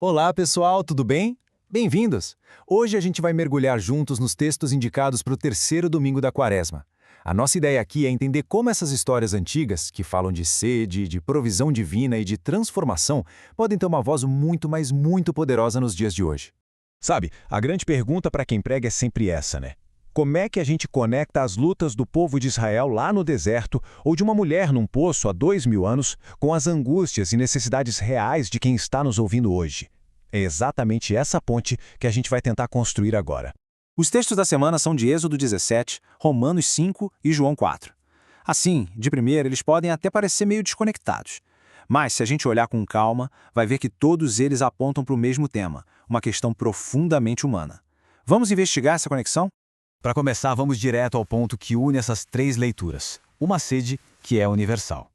Olá, pessoal, tudo bem? Bem-vindos! Hoje a gente vai mergulhar juntos nos textos indicados para o terceiro domingo da Quaresma. A nossa ideia aqui é entender como essas histórias antigas, que falam de sede, de provisão divina e de transformação, podem ter uma voz muito, mas muito poderosa nos dias de hoje. Sabe, a grande pergunta para quem prega é sempre essa, né? Como é que a gente conecta as lutas do povo de Israel lá no deserto ou de uma mulher num poço há 2000 anos com as angústias e necessidades reais de quem está nos ouvindo hoje? É exatamente essa ponte que a gente vai tentar construir agora. Os textos da semana são de Êxodo 17, Romanos 5 e João 4. Assim, de primeira, eles podem até parecer meio desconectados. Mas, se a gente olhar com calma, vai ver que todos eles apontam para o mesmo tema, uma questão profundamente humana. Vamos investigar essa conexão? Para começar, vamos direto ao ponto que une essas três leituras. Uma sede que é universal.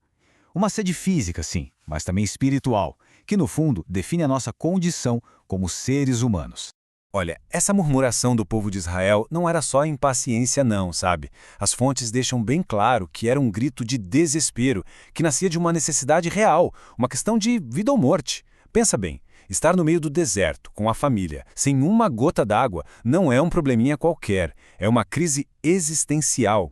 Uma sede física, sim, mas também espiritual, que no fundo define a nossa condição como seres humanos. Olha, essa murmuração do povo de Israel não era só impaciência não, sabe? As fontes deixam bem claro que era um grito de desespero, que nascia de uma necessidade real, uma questão de vida ou morte. Pensa bem, estar no meio do deserto, com a família, sem uma gota d'água, não é um probleminha qualquer, é uma crise existencial.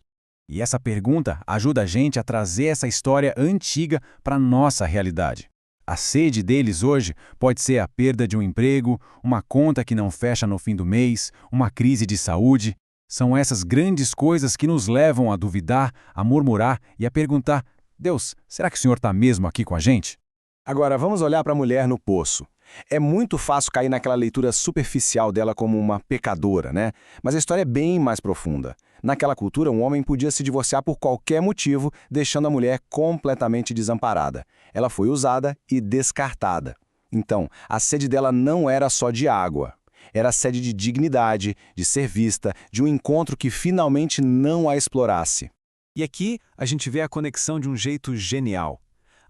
E essa pergunta ajuda a gente a trazer essa história antiga para a nossa realidade. A sede deles hoje pode ser a perda de um emprego, uma conta que não fecha no fim do mês, uma crise de saúde. São essas grandes coisas que nos levam a duvidar, a murmurar e a perguntar: Deus, será que o Senhor está mesmo aqui com a gente? Agora, vamos olhar para a mulher no poço. É muito fácil cair naquela leitura superficial dela como uma pecadora, né? Mas a história é bem mais profunda. Naquela cultura, um homem podia se divorciar por qualquer motivo, deixando a mulher completamente desamparada. Ela foi usada e descartada. Então, a sede dela não era só de água. Era a sede de dignidade, de ser vista, de um encontro que finalmente não a explorasse. E aqui a gente vê a conexão de um jeito genial.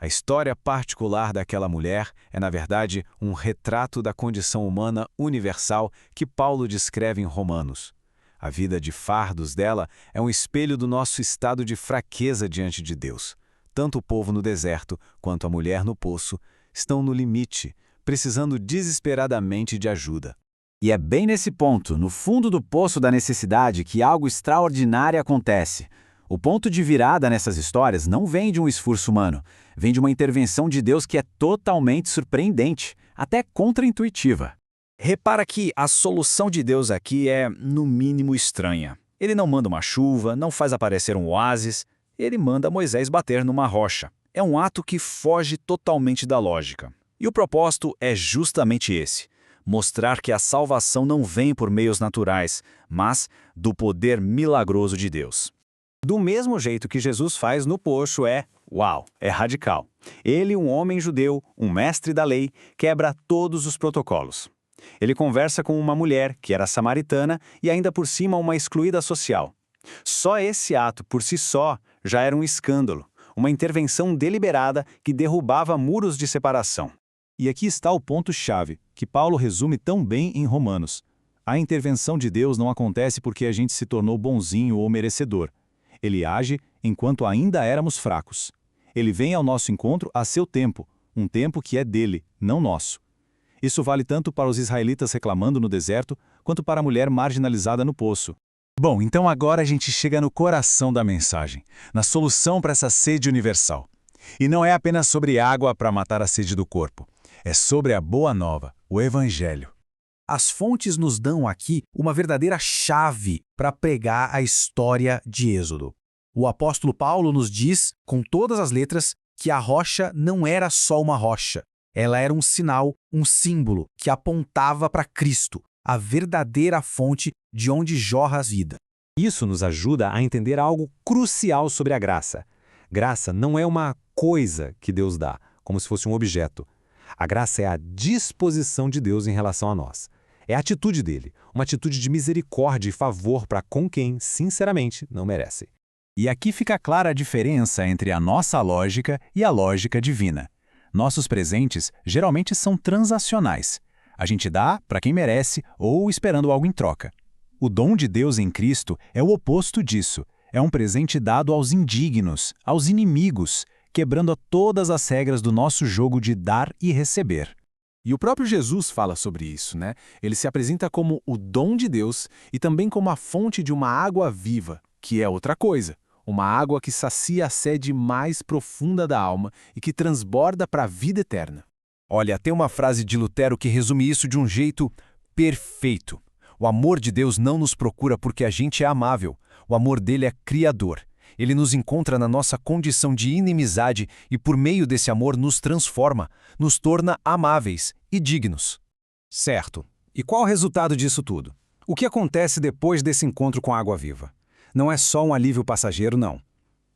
A história particular daquela mulher é, na verdade, um retrato da condição humana universal que Paulo descreve em Romanos. A vida de fardos dela é um espelho do nosso estado de fraqueza diante de Deus. Tanto o povo no deserto quanto a mulher no poço estão no limite, precisando desesperadamente de ajuda. E é bem nesse ponto, no fundo do poço da necessidade, que algo extraordinário acontece. O ponto de virada nessas histórias não vem de um esforço humano, vem de uma intervenção de Deus que é totalmente surpreendente, até contraintuitiva. Repara que a solução de Deus aqui é, no mínimo, estranha. Ele não manda uma chuva, não faz aparecer um oásis, ele manda Moisés bater numa rocha. É um ato que foge totalmente da lógica. E o propósito é justamente esse: mostrar que a salvação não vem por meios naturais, mas do poder milagroso de Deus. Do mesmo jeito que Jesus faz no poço é radical. Ele, um homem judeu, um mestre da lei, quebra todos os protocolos. Ele conversa com uma mulher que era samaritana e ainda por cima uma excluída social. Só esse ato por si só já era um escândalo, uma intervenção deliberada que derrubava muros de separação. E aqui está o ponto-chave, que Paulo resume tão bem em Romanos. A intervenção de Deus não acontece porque a gente se tornou bonzinho ou merecedor. Ele age enquanto ainda éramos fracos. Ele vem ao nosso encontro a seu tempo, um tempo que é dele, não nosso. Isso vale tanto para os israelitas reclamando no deserto, quanto para a mulher marginalizada no poço. Bom, então agora a gente chega no coração da mensagem, na solução para essa sede universal. E não é apenas sobre água para matar a sede do corpo. É sobre a boa nova, o Evangelho. As fontes nos dão aqui uma verdadeira chave para pregar a história de Êxodo. O apóstolo Paulo nos diz, com todas as letras, que a rocha não era só uma rocha. Ela era um sinal, um símbolo que apontava para Cristo, a verdadeira fonte de onde jorra a vida. Isso nos ajuda a entender algo crucial sobre a graça. Graça não é uma coisa que Deus dá, como se fosse um objeto. A graça é a disposição de Deus em relação a nós. É a atitude dele, uma atitude de misericórdia e favor para com quem, sinceramente, não merece. E aqui fica clara a diferença entre a nossa lógica e a lógica divina. Nossos presentes geralmente são transacionais. A gente dá para quem merece ou esperando algo em troca. O dom de Deus em Cristo é o oposto disso. É um presente dado aos indignos, aos inimigos, quebrando todas as regras do nosso jogo de dar e receber. E o próprio Jesus fala sobre isso, né? Ele se apresenta como o dom de Deus e também como a fonte de uma água viva, que é outra coisa. Uma água que sacia a sede mais profunda da alma e que transborda para a vida eterna. Olha, tem uma frase de Lutero que resume isso de um jeito perfeito. O amor de Deus não nos procura porque a gente é amável. O amor dele é criador. Ele nos encontra na nossa condição de inimizade e, por meio desse amor, nos transforma, nos torna amáveis e dignos. Certo. E qual o resultado disso tudo? O que acontece depois desse encontro com a água viva? Não é só um alívio passageiro, não.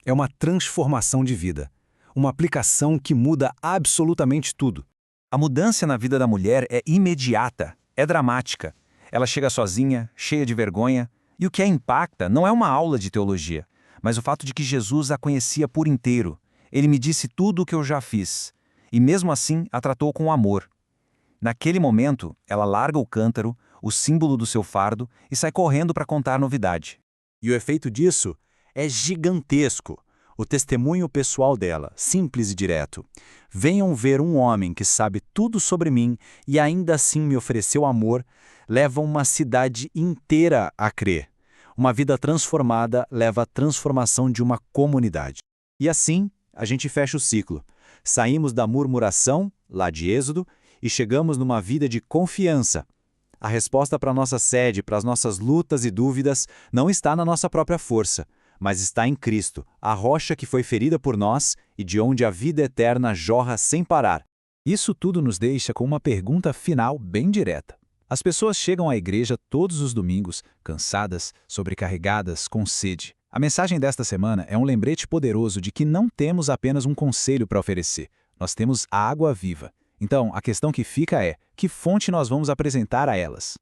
É uma transformação de vida. Uma aplicação que muda absolutamente tudo. A mudança na vida da mulher é imediata, é dramática. Ela chega sozinha, cheia de vergonha, e o que a impacta não é uma aula de teologia, mas o fato de que Jesus a conhecia por inteiro. Ele me disse tudo o que eu já fiz, e mesmo assim a tratou com amor. Naquele momento, ela larga o cântaro, o símbolo do seu fardo, e sai correndo para contar a novidade. E o efeito disso é gigantesco. O testemunho pessoal dela, simples e direto. Venham ver um homem que sabe tudo sobre mim e ainda assim me ofereceu amor, leva uma cidade inteira a crer. Uma vida transformada leva à transformação de uma comunidade. E assim, a gente fecha o ciclo. Saímos da murmuração, lá de Êxodo, e chegamos numa vida de confiança. A resposta para a nossa sede, para as nossas lutas e dúvidas, não está na nossa própria força, mas está em Cristo, a rocha que foi ferida por nós e de onde a vida eterna jorra sem parar. Isso tudo nos deixa com uma pergunta final bem direta. As pessoas chegam à igreja todos os domingos, cansadas, sobrecarregadas, com sede. A mensagem desta semana é um lembrete poderoso de que não temos apenas um conselho para oferecer, nós temos a água viva. Então, a questão que fica é, que fonte nós vamos apresentar a elas?